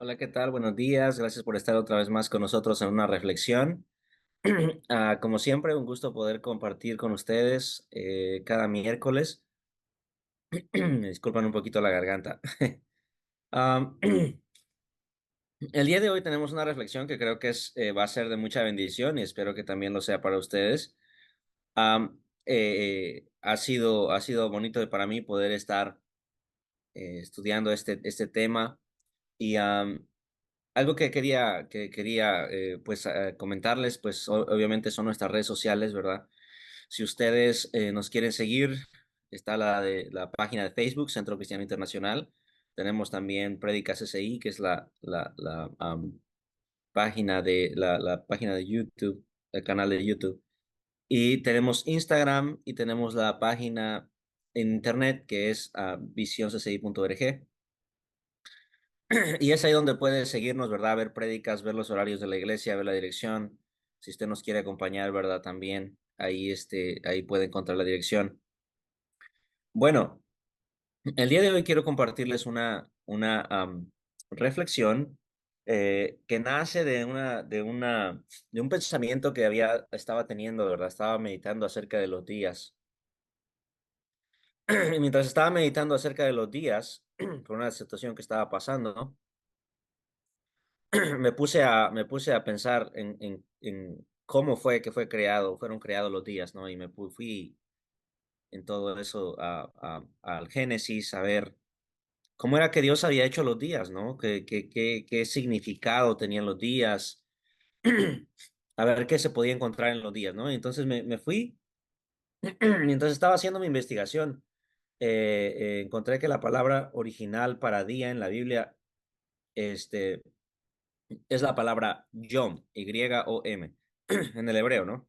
Hola, ¿qué tal? Buenos días. Gracias por estar otra vez más con nosotros en una reflexión. Como siempre, un gusto poder compartir con ustedes cada miércoles. Me disculpan un poquito la garganta. Am, el día de hoy tenemos una reflexión que creo que va a ser de mucha bendición y espero que también lo sea para ustedes. Ha sido bonito para mí poder estar estudiando este tema y algo que quería pues, comentarles, pues, obviamente son nuestras redes sociales, ¿verdad? Si ustedes nos quieren seguir, está la página de Facebook, Centro Cristiano Internacional. Tenemos también Prédicas SI, que es la página de YouTube, el canal de YouTube. Y tenemos Instagram y tenemos la página en internet que es visionsci.org. Y es ahí donde puede seguirnos, ¿verdad? Ver prédicas, ver los horarios de la iglesia, ver la dirección. Si usted nos quiere acompañar, ¿verdad? También ahí puede encontrar la dirección. Bueno, el día de hoy quiero compartirles una reflexión que nace de un pensamiento que estaba teniendo, ¿verdad? Estaba meditando acerca de los días. Y mientras estaba meditando acerca de los días, por una situación que estaba pasando, ¿no? Me puse a pensar en cómo fue que fueron creados los días, ¿no? Y fui en todo eso al Génesis a ver cómo era que Dios había hecho los días, ¿no? ¿Qué significado tenían los días? A ver qué se podía encontrar en los días, ¿no? Y entonces me fui, mientras estaba haciendo mi investigación, encontré que la palabra original para día en la Biblia, este, es la palabra yom, Y-O-M, en el hebreo, ¿no?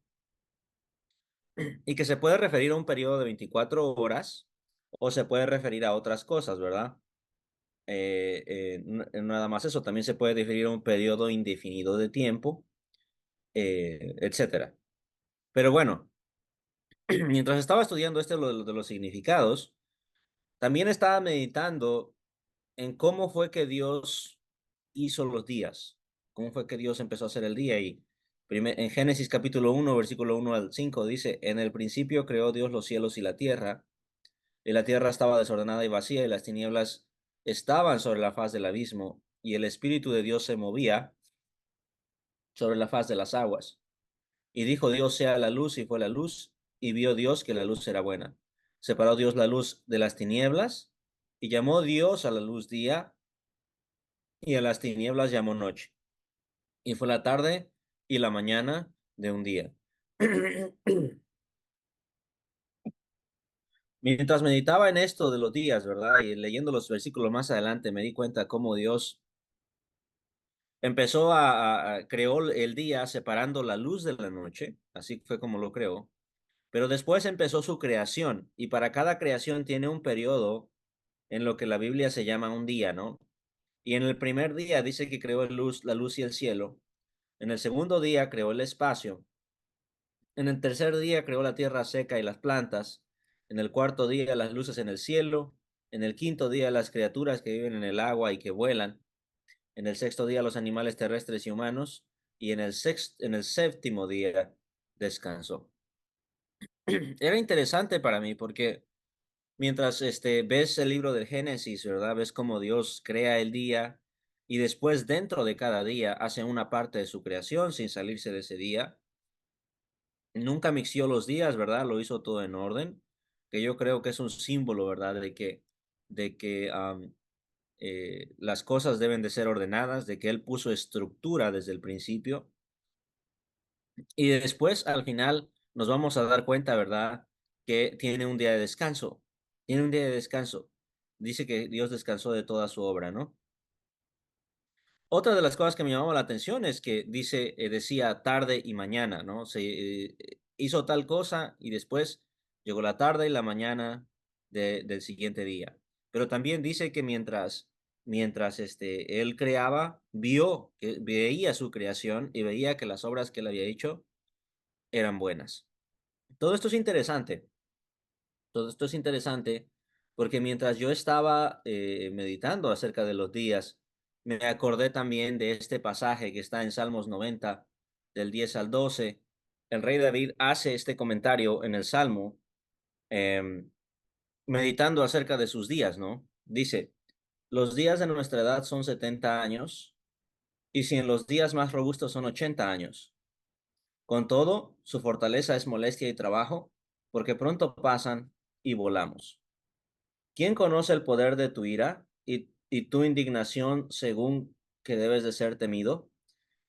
Y que se puede referir a un periodo de 24 horas o se puede referir a otras cosas, ¿verdad? Nada más eso, también se puede referir a un periodo indefinido de tiempo, etcétera. Pero bueno, mientras estaba estudiando de los significados, también estaba meditando en cómo fue que Dios hizo los días, cómo fue que Dios empezó a hacer el día. Y en Génesis capítulo 1 versículo 1 al 5 dice, en el principio creó Dios los cielos y la tierra estaba desordenada y vacía, y las tinieblas estaban sobre la faz del abismo, y el Espíritu de Dios se movía sobre la faz de las aguas. Y dijo Dios, sea la luz, y fue la luz, y vio Dios que la luz era buena. Separó Dios la luz de las tinieblas, y llamó Dios a la luz día, y a las tinieblas llamó noche. Y fue la tarde y la mañana de un día. Mientras meditaba en esto de los días, ¿verdad? Y leyendo los versículos más adelante, me di cuenta cómo Dios empezó creó el día separando la luz de la noche, así fue como lo creó, pero después empezó su creación y para cada creación tiene un periodo en lo que la Biblia se llama un día, ¿no? Y en el primer día dice que creó la luz y el cielo, en el segundo día creó el espacio. En el tercer día creó la tierra seca y las plantas. En el cuarto día las luces en el cielo. En el quinto día las criaturas que viven en el agua y que vuelan. En el sexto día los animales terrestres y humanos. Y en el séptimo día descansó. Era interesante para mí porque mientras ves el libro del Génesis, ¿verdad? Ves cómo Dios crea el día y después dentro de cada día hace una parte de su creación sin salirse de ese día. Nunca mixió los días, ¿verdad? Lo hizo todo en orden, que yo creo que es un símbolo, ¿verdad? De que las cosas deben de ser ordenadas, de que él puso estructura desde el principio. Y después, al final, nos vamos a dar cuenta, ¿verdad? Que tiene un día de descanso. Tiene un día de descanso. Dice que Dios descansó de toda su obra, ¿no? Otra de las cosas que me llamaba la atención es que decía tarde y mañana, ¿no? Hizo tal cosa y después llegó la tarde y la mañana del siguiente día. Pero también dice que mientras él creaba, veía su creación y veía que las obras que él había hecho eran buenas. Todo esto es interesante. Todo esto es interesante porque mientras yo estaba meditando acerca de los días, me acordé también de este pasaje que está en Salmos 90, del 10 al 12. El rey David hace este comentario en el Salmo, em, meditando acerca de sus días, ¿no? Dice, los días de nuestra edad son 70 años, y si en los días más robustos son 80 años. Con todo, su fortaleza es molestia y trabajo, porque pronto pasan y volamos. ¿Quién conoce el poder de tu ira y tu indignación según que debes de ser temido?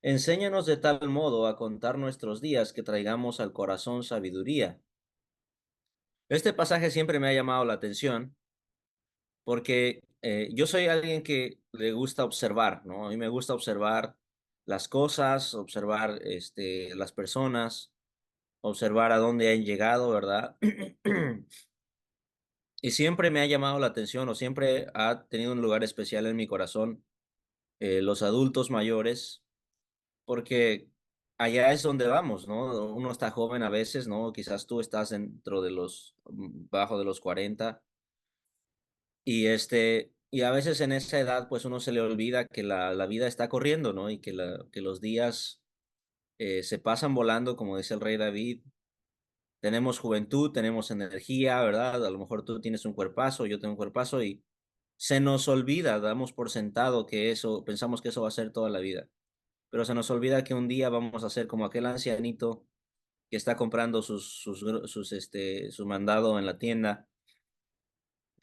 Enséñanos de tal modo a contar nuestros días que traigamos al corazón sabiduría. Este pasaje siempre me ha llamado la atención porque yo soy alguien que le gusta observar, ¿no? A mí me gusta observar las cosas, observar las personas, observar a dónde han llegado, ¿verdad? Y siempre me ha llamado la atención o siempre ha tenido un lugar especial en mi corazón los adultos mayores, porque allá es donde vamos, ¿no? Uno está joven a veces, ¿no? Quizás tú estás dentro de bajo de los 40 y a veces en esa edad, pues uno se le olvida que la vida está corriendo, ¿no? Y que los días se pasan volando, como dice el rey David. Tenemos juventud, tenemos energía, ¿verdad? A lo mejor tú tienes un cuerpazo, yo tengo un cuerpazo y se nos olvida, damos por sentado que eso, pensamos que eso va a ser toda la vida, pero se nos olvida que un día vamos a ser como aquel ancianito que está comprando su mandado en la tienda.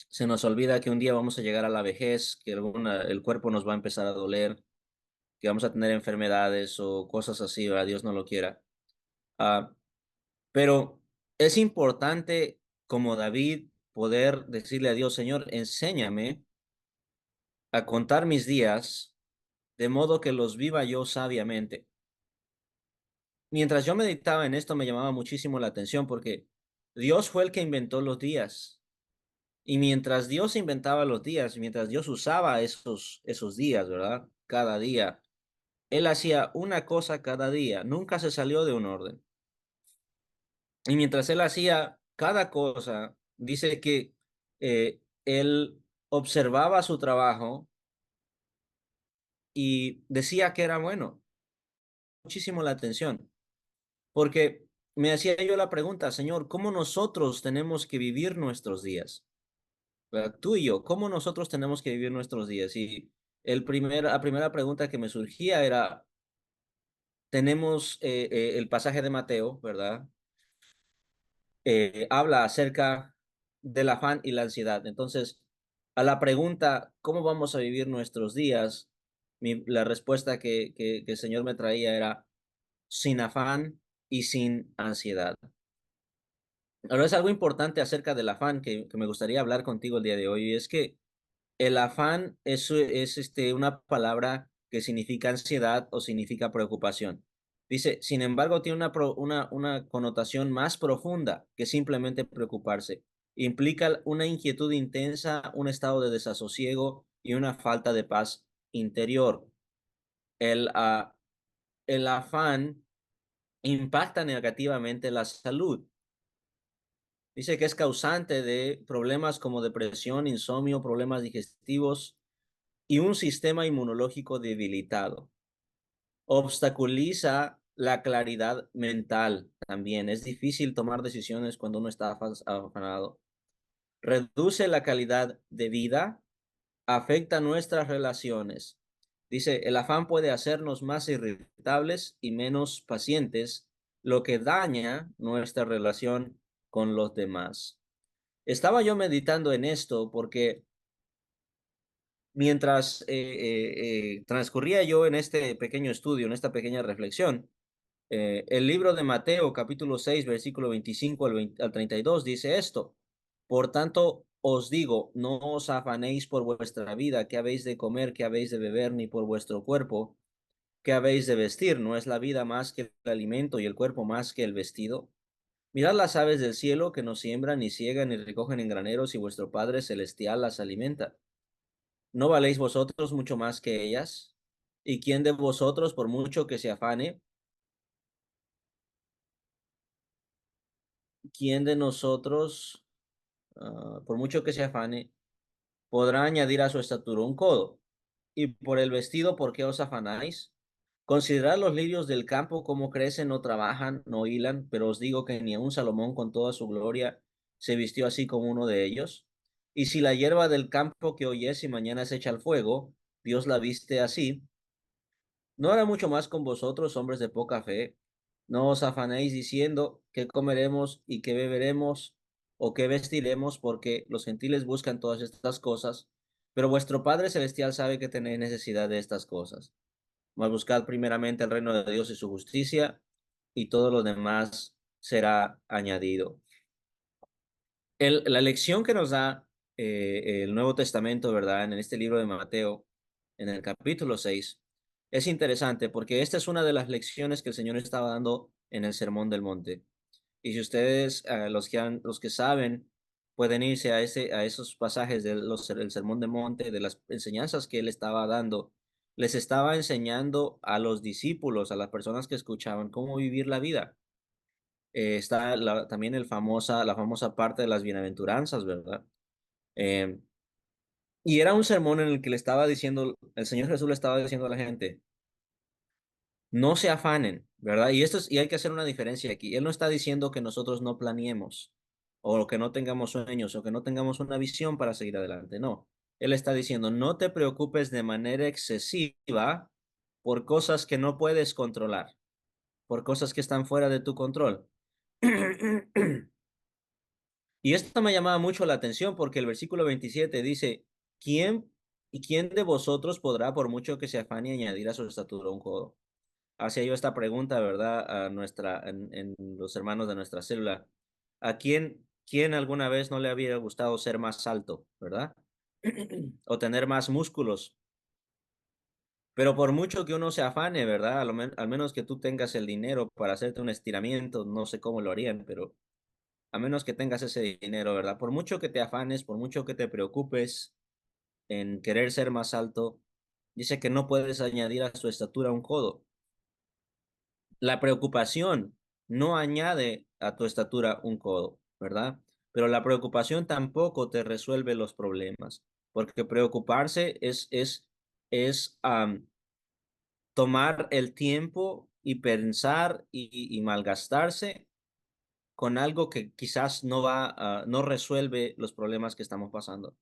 Se nos olvida que un día vamos a llegar a la vejez, que el cuerpo nos va a empezar a doler, que vamos a tener enfermedades o cosas así, ¿verdad? Dios no lo quiera. Ah, pero es importante, como David, poder decirle a Dios, Señor, enséñame a contar mis días de modo que los viva yo sabiamente. Mientras yo meditaba en esto me llamaba muchísimo la atención porque Dios fue el que inventó los días. Y mientras Dios inventaba los días, mientras Dios usaba esos días, ¿verdad? Cada día, Él hacía una cosa cada día, nunca se salió de un orden. Y mientras Él hacía cada cosa, dice que Él observaba su trabajo y decía que era bueno. Muchísimo la atención. Porque me hacía yo la pregunta, Señor, ¿cómo nosotros tenemos que vivir nuestros días? ¿Verdad? Tú y yo, ¿cómo nosotros tenemos que vivir nuestros días? Y la primera pregunta que me surgía era, tenemos el pasaje de Mateo, ¿verdad? Habla acerca del afán y la ansiedad. Entonces, a la pregunta, ¿cómo vamos a vivir nuestros días? La respuesta que el Señor me traía era, sin afán y sin ansiedad. Ahora es algo importante acerca del afán que me gustaría hablar contigo el día de hoy, y es que el afán es una palabra que significa ansiedad o significa preocupación. Dice, sin embargo, tiene una connotación más profunda que simplemente preocuparse. Implica una inquietud intensa, un estado de desasosiego y una falta de paz interior. El, ah, el afán impacta negativamente la salud. Dice que es causante de problemas como depresión, insomnio, problemas digestivos y un sistema inmunológico debilitado. Obstaculiza la claridad mental también. Es difícil tomar decisiones cuando uno está afanado. Reduce la calidad de vida, afecta nuestras relaciones. Dice, el afán puede hacernos más irritables y menos pacientes, lo que daña nuestra relación con los demás. Estaba yo meditando en esto porque mientras transcurría yo en este pequeño estudio, en esta pequeña reflexión, el libro de Mateo, capítulo 6 versículo 25 al 32, dice esto: Por tanto, os digo, no os afanéis por vuestra vida, qué habéis de comer, qué habéis de beber, ni por vuestro cuerpo, qué habéis de vestir. ¿No es la vida más que el alimento y el cuerpo más que el vestido? Mirad las aves del cielo que no siembran, ni ciegan, ni recogen en graneros, y vuestro Padre celestial las alimenta. ¿No valéis vosotros mucho más que ellas? ¿Y quién de vosotros, por mucho que se afane, quién de nosotros, por mucho que se afane, podrá añadir a su estatura un codo? y por el vestido, ¿por qué os afanáis? Considerad los lirios del campo, cómo crecen, no trabajan, no hilan, pero os digo que ni aun Salomón con toda su gloria se vistió así como uno de ellos. Y si la hierba del campo que hoy es y mañana se echa al fuego, Dios la viste así, ¿no hará mucho más con vosotros, hombres de poca fe? No os afanéis diciendo qué comeremos y qué beberemos o qué vestiremos, porque los gentiles buscan todas estas cosas, pero vuestro Padre Celestial sabe que tenéis necesidad de estas cosas. Mas buscad primeramente el reino de Dios y su justicia, y todo lo demás será añadido. La lección que nos da el Nuevo Testamento, ¿verdad? En este libro de Mateo, en el capítulo 6, es interesante porque esta es una de las lecciones que el Señor estaba dando en el Sermón del Monte. Y si ustedes, los que saben, pueden irse a esos pasajes del Sermón del Monte, de las enseñanzas que él estaba dando, les estaba enseñando a los discípulos, a las personas que escuchaban, cómo vivir la vida. Está también la famosa parte de las bienaventuranzas, ¿verdad? Eh, y era un sermón en el que le estaba diciendo, el Señor Jesús le estaba diciendo a la gente, no se afanen, ¿verdad? Y hay que hacer una diferencia aquí. Él no está diciendo que nosotros no planeemos, o que no tengamos sueños, o que no tengamos una visión para seguir adelante. No. Él está diciendo, no te preocupes de manera excesiva por cosas que no puedes controlar, por cosas que están fuera de tu control. Y esto me llamaba mucho la atención porque el versículo 27 dice, ¿quién de vosotros podrá, por mucho que se afane, añadir a su estatura un codo? Hacía yo esta pregunta, ¿verdad? En los hermanos de nuestra célula. ¿Quién alguna vez no le había gustado ser más alto, ¿verdad? O tener más músculos. Pero por mucho que uno se afane, ¿verdad? Al menos que tú tengas el dinero para hacerte un estiramiento, no sé cómo lo harían, pero a menos que tengas ese dinero, ¿verdad? Por mucho que te afanes, por mucho que te preocupes en querer ser más alto, dice que no puedes añadir a su estatura un codo. La preocupación no añade a tu estatura un codo, ¿verdad? Pero la preocupación tampoco te resuelve los problemas, porque preocuparse es tomar el tiempo y pensar y malgastarse con algo que quizás no resuelve los problemas que estamos pasando.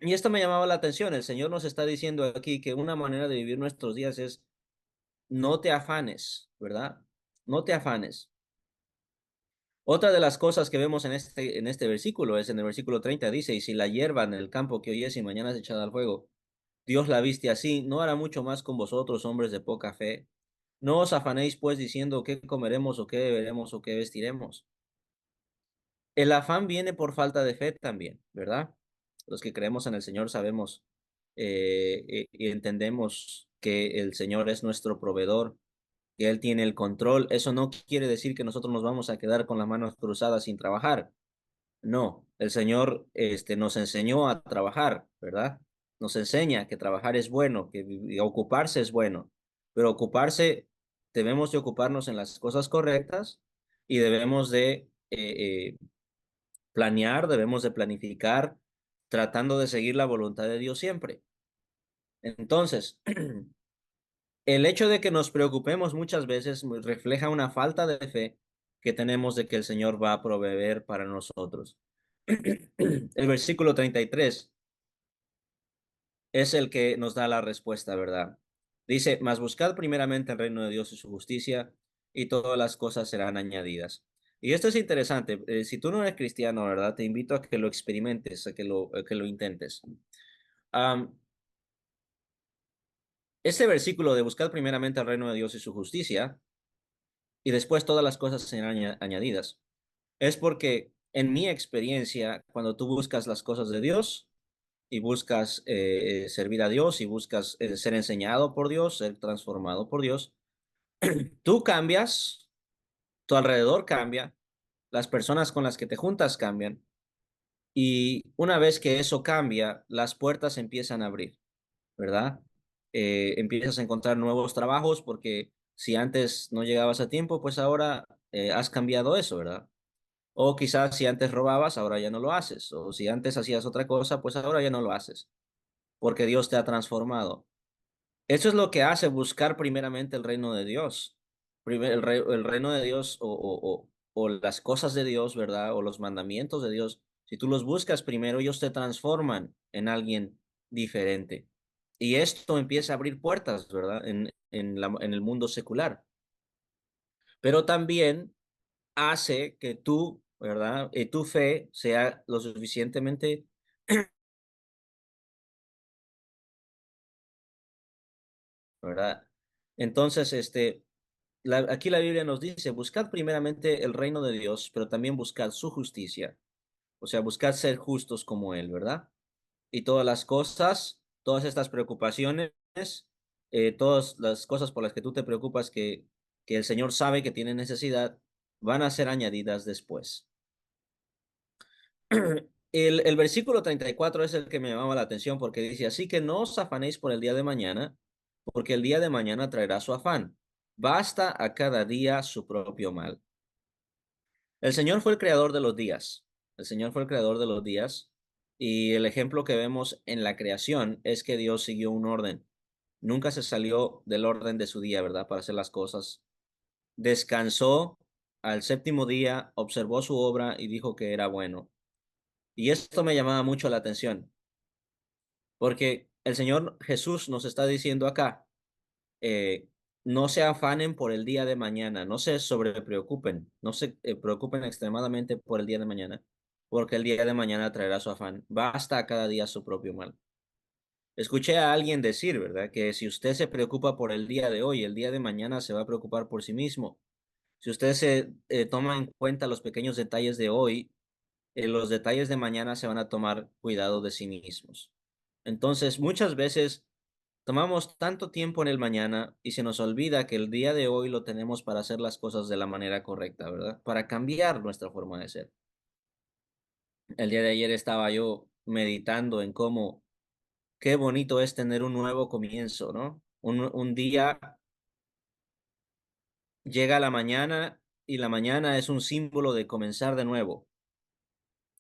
Y esto me llamaba la atención. El Señor nos está diciendo aquí que una manera de vivir nuestros días es no te afanes, ¿verdad? No te afanes. Otra de las cosas que vemos en este versículo es en el versículo 30 dice, y si la hierba en el campo que hoy es y mañana es echada al fuego, Dios la viste así, no hará mucho más con vosotros, hombres de poca fe. No os afanéis pues diciendo qué comeremos o qué beberemos o qué vestiremos. El afán viene por falta de fe también, ¿verdad? Los que creemos en el Señor sabemos y entendemos que el Señor es nuestro proveedor, que Él tiene el control. Eso no quiere decir que nosotros nos vamos a quedar con las manos cruzadas sin trabajar. No, el Señor nos enseñó a trabajar, ¿verdad? Nos enseña que trabajar es bueno, que ocuparse es bueno, pero debemos de ocuparnos en las cosas correctas y debemos de planear, debemos de planificar, tratando de seguir la voluntad de Dios siempre. Entonces, el hecho de que nos preocupemos muchas veces refleja una falta de fe que tenemos de que el Señor va a proveer para nosotros. El versículo 33 es el que nos da la respuesta, ¿verdad? Dice, mas buscad primeramente el reino de Dios y su justicia, y todas las cosas serán añadidas. Y esto es interesante. Si tú no eres cristiano, ¿verdad? Te invito a que lo experimentes, que lo intentes. Am, este versículo de buscad primeramente el reino de Dios y su justicia, y después todas las cosas serán añadidas, es porque en mi experiencia, cuando tú buscas las cosas de Dios, y buscas servir a Dios y buscas ser enseñado por Dios, ser transformado por Dios, tú cambias, tu alrededor cambia, las personas con las que te juntas cambian y una vez que eso cambia, las puertas empiezan a abrir, ¿verdad? Empiezas a encontrar nuevos trabajos porque si antes no llegabas a tiempo, pues ahora has cambiado eso, ¿verdad? O quizás si antes robabas, ahora ya no lo haces. O si antes hacías otra cosa, pues ahora ya no lo haces. porque Dios te ha transformado. Eso es lo que hace buscar primeramente el reino de Dios. El reino de Dios o las cosas de Dios, ¿verdad? O los mandamientos de Dios. Si tú los buscas primero, ellos te transforman en alguien diferente. Y esto empieza a abrir puertas, ¿verdad? En el mundo secular. Pero también hace que tú, ¿verdad? Y tu fe sea lo suficientemente, ¿verdad? Entonces, aquí la Biblia nos dice, buscad primeramente el reino de Dios, pero también buscad su justicia. O sea, buscad ser justos como Él, ¿verdad? Y todas las cosas, todas estas preocupaciones, todas las cosas por las que tú te preocupas que el Señor sabe que tiene necesidad, van a ser añadidas después. El versículo 34 es el que me llamaba la atención porque dice, así que no os afanéis por el día de mañana, porque el día de mañana traerá su afán. Basta a cada día su propio mal. El Señor fue el creador de los días. El Señor fue el creador de los días. Y el ejemplo que vemos en la creación es que Dios siguió un orden. Nunca se salió del orden de su día, ¿verdad? Para hacer las cosas. Descansó al séptimo día, observó su obra y dijo que era bueno. Y esto me llamaba mucho la atención, porque el Señor Jesús nos está diciendo acá, eh, no se afanen por el día de mañana, no se sobrepreocupen, no se preocupen extremadamente por el día de mañana, porque el día de mañana traerá su afán. Basta a cada día su propio mal. Escuché a alguien decir, ¿verdad? Que si usted se preocupa por el día de hoy, el día de mañana se va a preocupar por sí mismo. Si usted se toma en cuenta los pequeños detalles de hoy, los detalles de mañana se van a tomar cuidado de sí mismos. Entonces, muchas veces tomamos tanto tiempo en el mañana y se nos olvida que el día de hoy lo tenemos para hacer las cosas de la manera correcta, ¿verdad? Para cambiar nuestra forma de ser. El día de ayer estaba yo meditando en cómo, qué bonito es tener un nuevo comienzo, ¿no? Un día llega la mañana y la mañana es un símbolo de comenzar de nuevo.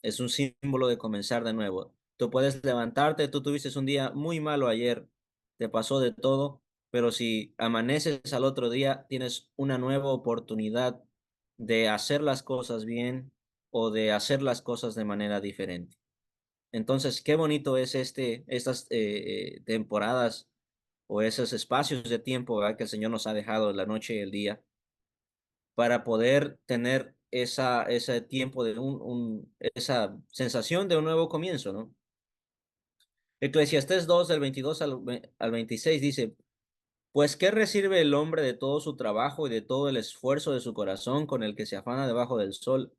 Es un símbolo de comenzar de nuevo. Tú puedes levantarte, tú tuviste un día muy malo ayer, te pasó de todo, pero si amaneces al otro día, tienes una nueva oportunidad de hacer las cosas bien o de hacer las cosas de manera diferente. Entonces, qué bonito es estas temporadas o esos espacios de tiempo, ¿verdad? Que el Señor nos ha dejado la noche y el día para poder tener ese tiempo de esa sensación de un nuevo comienzo, ¿no? Eclesiastés 2 del 22 al 26 dice, pues ¿qué recibe el hombre de todo su trabajo y de todo el esfuerzo de su corazón con el que se afana debajo del sol?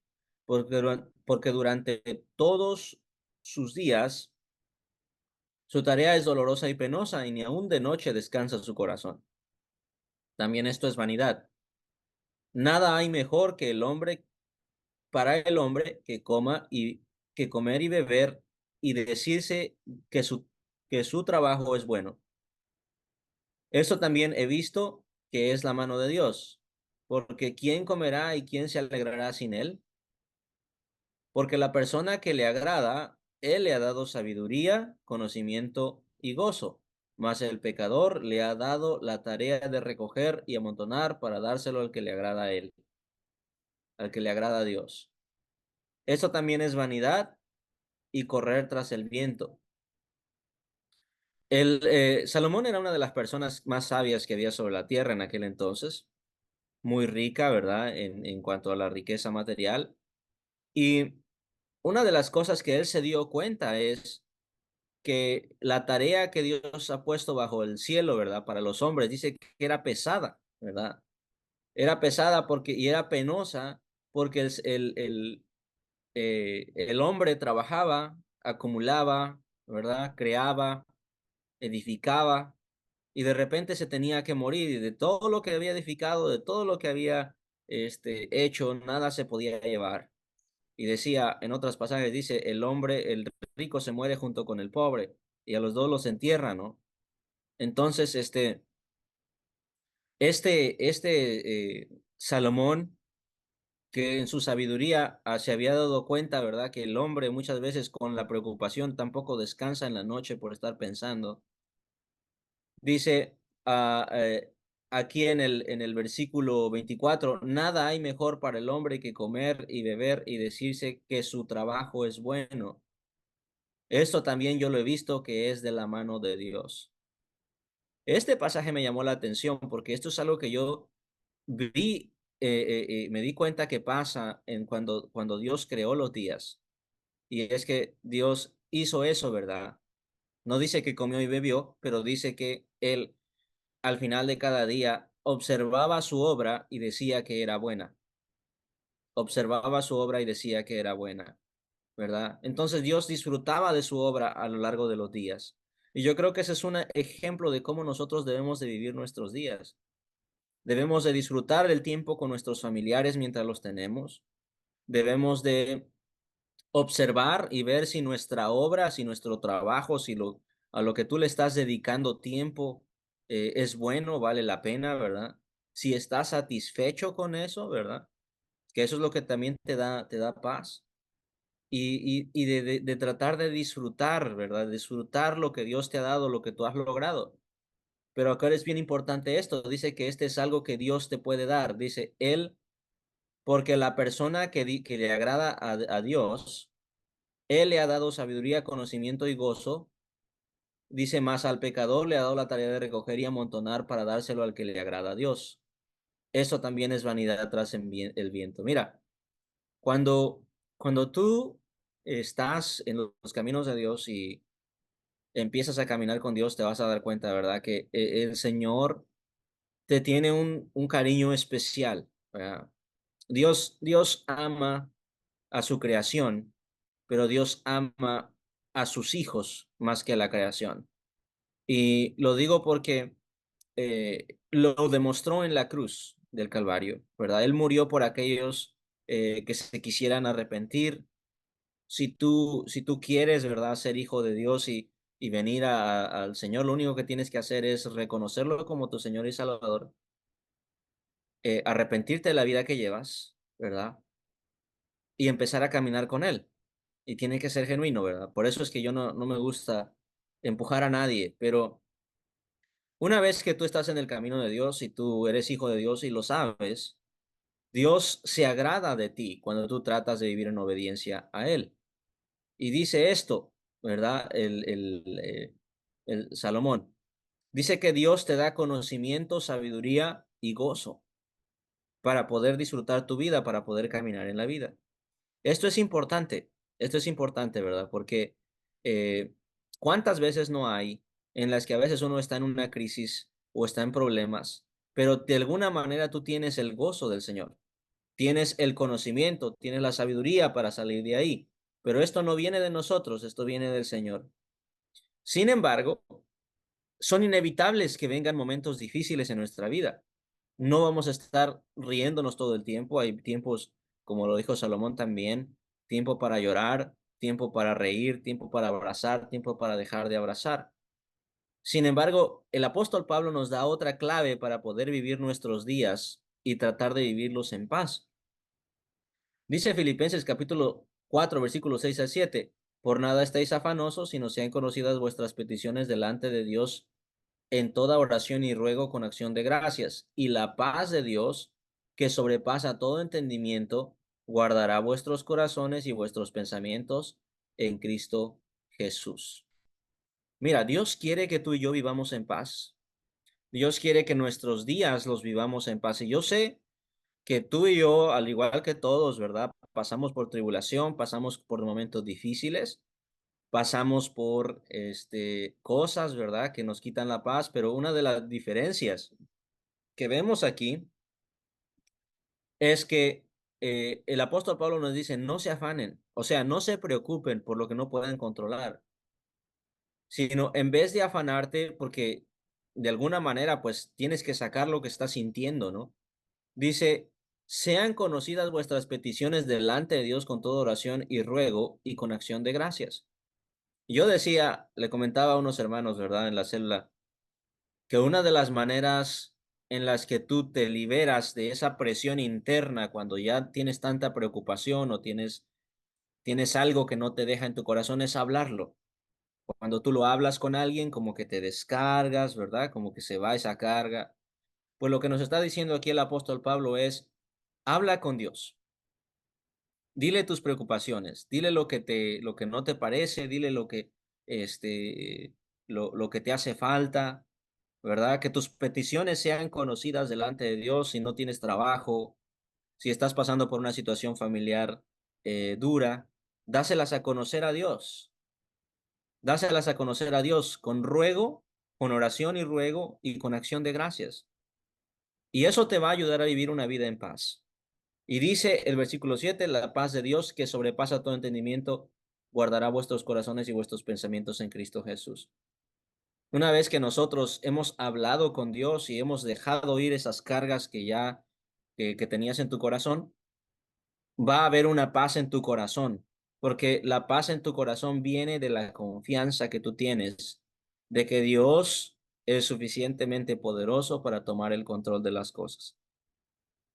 Porque durante todos sus días su tarea es dolorosa y penosa y ni aun de noche descansa su corazón. También esto es vanidad. Nada hay mejor que el hombre para el hombre que comer y beber y decirse que que su trabajo es bueno. Esto también he visto que es la mano de Dios, porque ¿quién comerá y quién se alegrará sin él? Porque la persona que le agrada, él le ha dado sabiduría, conocimiento y gozo, mas el pecador le ha dado la tarea de recoger y amontonar para dárselo al que le agrada a él, al que le agrada a Dios. Esto también es vanidad y correr tras el viento. Salomón era una de las personas más sabias que había sobre la tierra en aquel entonces, muy rica, ¿verdad? En cuanto a la riqueza material. Y una de las cosas que él se dio cuenta es que la tarea que Dios ha puesto bajo el cielo, ¿verdad? Para los hombres, dice que era pesada, ¿verdad? Era pesada y era penosa porque el hombre trabajaba, acumulaba, ¿verdad? Creaba, edificaba y de repente se tenía que morir y de todo lo que había edificado, de todo lo que había hecho, nada se podía llevar. Y decía, en otras pasajes dice, el rico se muere junto con el pobre y a los dos los entierran, ¿no? Entonces, Salomón que en su sabiduría se había dado cuenta, ¿verdad? Que el hombre muchas veces con la preocupación tampoco descansa en la noche por estar pensando. Dice aquí en el versículo 24, nada hay mejor para el hombre que comer y beber y decirse que su trabajo es bueno. Esto también yo lo he visto que es de la mano de Dios. Este pasaje me llamó la atención porque esto es algo que yo vi, me di cuenta que pasa en cuando Dios creó los días. Y es que Dios hizo eso, ¿verdad? No dice que comió y bebió, pero dice que Él al final de cada día observaba su obra y decía que era buena. Observaba su obra y decía que era buena, ¿verdad? Entonces Dios disfrutaba de su obra a lo largo de los días. Y yo creo que ese es un ejemplo de cómo nosotros debemos de vivir nuestros días. Debemos de disfrutar el tiempo con nuestros familiares mientras los tenemos. Debemos de observar y ver si nuestra obra, si nuestro trabajo, si a lo que tú le estás dedicando tiempo es bueno, vale la pena, ¿verdad? Si estás satisfecho con eso, ¿verdad? Que eso es lo que también te da paz. Y de tratar de disfrutar, ¿verdad? Disfrutar lo que Dios te ha dado, lo que tú has logrado. Pero acá es bien importante esto, dice que este es algo que Dios te puede dar, dice Él, porque la persona que le agrada a Dios, Él le ha dado sabiduría, conocimiento y gozo. Dice más, al pecador le ha dado la tarea de recoger y amontonar para dárselo al que le agrada a Dios. Eso también es vanidad tras el viento. Mira, cuando, cuando tú estás en los caminos de Dios y empiezas a caminar con Dios, te vas a dar cuenta, ¿verdad? Que el Señor te tiene un cariño especial, ¿verdad? Dios ama a su creación, pero Dios ama a sus hijos más que a la creación. Y lo digo porque lo demostró en la cruz del Calvario, ¿verdad? Él murió por aquellos que se quisieran arrepentir. Si tú quieres, ¿verdad?, ser hijo de Dios y venir al Señor, lo único que tienes que hacer es reconocerlo como tu Señor y Salvador, arrepentirte de la vida que llevas, ¿verdad? Y empezar a caminar con Él. Y tiene que ser genuino, ¿verdad? Por eso es que yo no me gusta empujar a nadie, pero una vez que tú estás en el camino de Dios y tú eres hijo de Dios y lo sabes, Dios se agrada de ti cuando tú tratas de vivir en obediencia a Él. Y dice esto, ¿verdad? El Salomón. Dice que Dios te da conocimiento, sabiduría y gozo para poder disfrutar tu vida, para poder caminar en la vida. Esto es importante, ¿verdad? Porque eh, ¿cuántas veces no hay en las que a veces uno está en una crisis o está en problemas, pero de alguna manera tú tienes el gozo del Señor, tienes el conocimiento, tienes la sabiduría para salir de ahí, pero esto no viene de nosotros, esto viene del Señor. Sin embargo, son inevitables que vengan momentos difíciles en nuestra vida. No vamos a estar riéndonos todo el tiempo. Hay tiempos, como lo dijo Salomón también, tiempo para llorar, tiempo para reír, tiempo para abrazar, tiempo para dejar de abrazar. Sin embargo, el apóstol Pablo nos da otra clave para poder vivir nuestros días y tratar de vivirlos en paz. Dice Filipenses capítulo 4, versículos 6 a 7, por nada estáis afanosos, sino sean conocidas vuestras peticiones delante de Dios en toda oración y ruego con acción de gracias, y la paz de Dios, que sobrepasa todo entendimiento, guardará vuestros corazones y vuestros pensamientos en Cristo Jesús. Mira, Dios quiere que tú y yo vivamos en paz. Dios quiere que nuestros días los vivamos en paz. Y yo sé que tú y yo, al igual que todos, ¿verdad? Pasamos por tribulación, pasamos por momentos difíciles, pasamos por cosas, ¿verdad?, que nos quitan la paz, pero una de las diferencias que vemos aquí es que el apóstol Pablo nos dice, no se afanen, o sea, no se preocupen por lo que no pueden controlar, sino en vez de afanarte, porque de alguna manera, pues tienes que sacar lo que estás sintiendo, ¿no? Dice, sean conocidas vuestras peticiones delante de Dios con toda oración y ruego y con acción de gracias. Yo decía, le comentaba a unos hermanos, ¿verdad?, en la célula, que una de las maneras en las que tú te liberas de esa presión interna cuando ya tienes tanta preocupación o tienes algo que no te deja en tu corazón es hablarlo. Cuando tú lo hablas con alguien, como que te descargas, ¿verdad? Como que se va esa carga. Pues lo que nos está diciendo aquí el apóstol Pablo es, habla con Dios. Dile tus preocupaciones, dile lo que no te parece, dile este, lo que te hace falta, ¿verdad? Que tus peticiones sean conocidas delante de Dios si no tienes trabajo, si estás pasando por una situación familiar dura, dáselas a conocer a Dios, dáselas a conocer a Dios con ruego, con oración y ruego y con acción de gracias. Y eso te va a ayudar a vivir una vida en paz. Y dice el versículo 7, la paz de Dios que sobrepasa todo entendimiento, guardará vuestros corazones y vuestros pensamientos en Cristo Jesús. Una vez que nosotros hemos hablado con Dios y hemos dejado ir esas cargas que tenías en tu corazón, va a haber una paz en tu corazón, porque la paz en tu corazón viene de la confianza que tú tienes de que Dios es suficientemente poderoso para tomar el control de las cosas.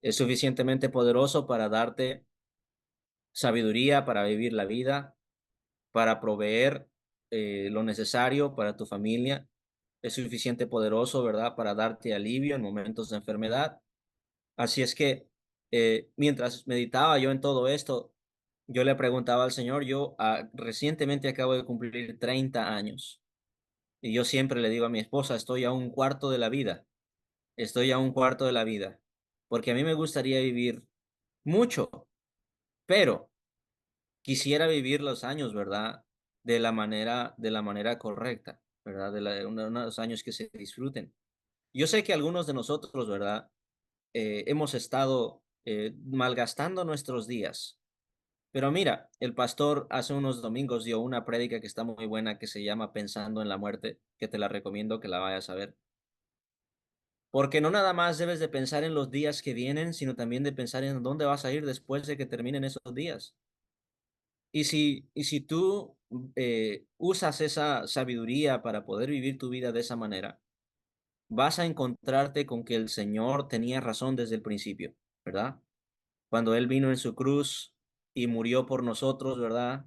Es suficientemente poderoso para darte sabiduría para vivir la vida, para proveer lo necesario para tu familia. Es suficiente poderoso, ¿verdad? Para darte alivio en momentos de enfermedad. Así es que mientras meditaba yo en todo esto, yo le preguntaba al Señor, recientemente acabo de cumplir 30 años y yo siempre le digo a mi esposa, estoy a un cuarto de la vida, estoy a un cuarto de la vida, porque a mí me gustaría vivir mucho, pero quisiera vivir los años, ¿verdad? De la manera correcta, ¿verdad? Unos años que se disfruten. Yo sé que algunos de nosotros, ¿verdad? Hemos estado malgastando nuestros días. Pero mira, el pastor hace unos domingos dio una prédica que está muy buena que se llama Pensando en la muerte, que te la recomiendo que la vayas a ver. Porque no nada más debes de pensar en los días que vienen, sino también de pensar en dónde vas a ir después de que terminen esos días. Y si tú usas esa sabiduría para poder vivir tu vida de esa manera, vas a encontrarte con que el Señor tenía razón desde el principio, ¿verdad? Cuando Él vino en su cruz y murió por nosotros, ¿verdad?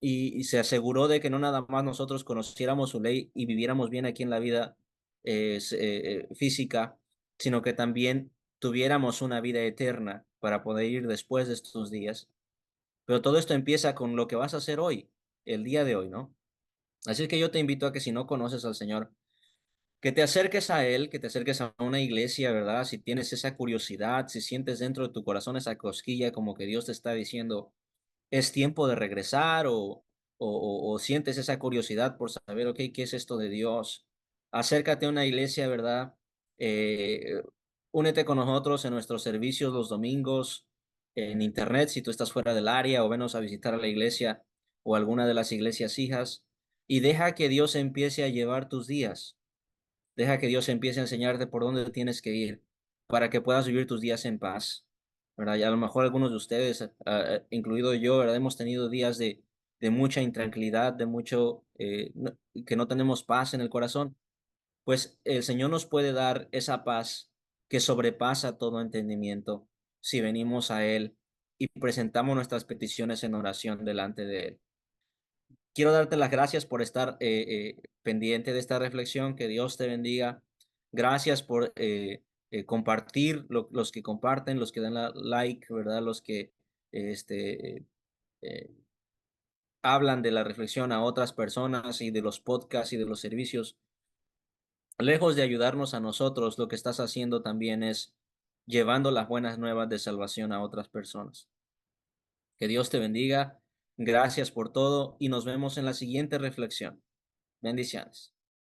Y se aseguró de que no nada más nosotros conociéramos su ley y viviéramos bien aquí en la vida física, sino que también tuviéramos una vida eterna para poder ir después de estos días. Pero todo esto empieza con lo que vas a hacer hoy, el día de hoy, ¿no? Así que yo te invito a que si no conoces al Señor, que te acerques a Él, que te acerques a una iglesia, ¿verdad? Si tienes esa curiosidad, si sientes dentro de tu corazón esa cosquilla como que Dios te está diciendo, es tiempo de regresar o sientes esa curiosidad por saber, ok, ¿qué es esto de Dios? Acércate a una iglesia, ¿verdad? Eh, únete con nosotros en nuestros servicios los domingos en internet, si tú estás fuera del área, o venos a visitar a la iglesia o alguna de las iglesias hijas, y deja que Dios empiece a llevar tus días. Deja que Dios empiece a enseñarte por dónde tienes que ir para que puedas vivir tus días en paz, ¿verdad? Y a lo mejor algunos de ustedes, incluido yo, ¿verdad? Hemos tenido días de mucha intranquilidad, que no tenemos paz en el corazón. Pues el Señor nos puede dar esa paz que sobrepasa todo entendimiento si venimos a Él y presentamos nuestras peticiones en oración delante de Él. Quiero darte las gracias por estar pendiente de esta reflexión. Que Dios te bendiga. Gracias por compartir, los que comparten, los que dan like, ¿verdad? Los que este, eh, hablan de la reflexión a otras personas y de los podcasts y de los servicios. Lejos de ayudarnos a nosotros, lo que estás haciendo también es llevando las buenas nuevas de salvación a otras personas. Que Dios te bendiga. Gracias por todo y nos vemos en la siguiente reflexión. Bendiciones.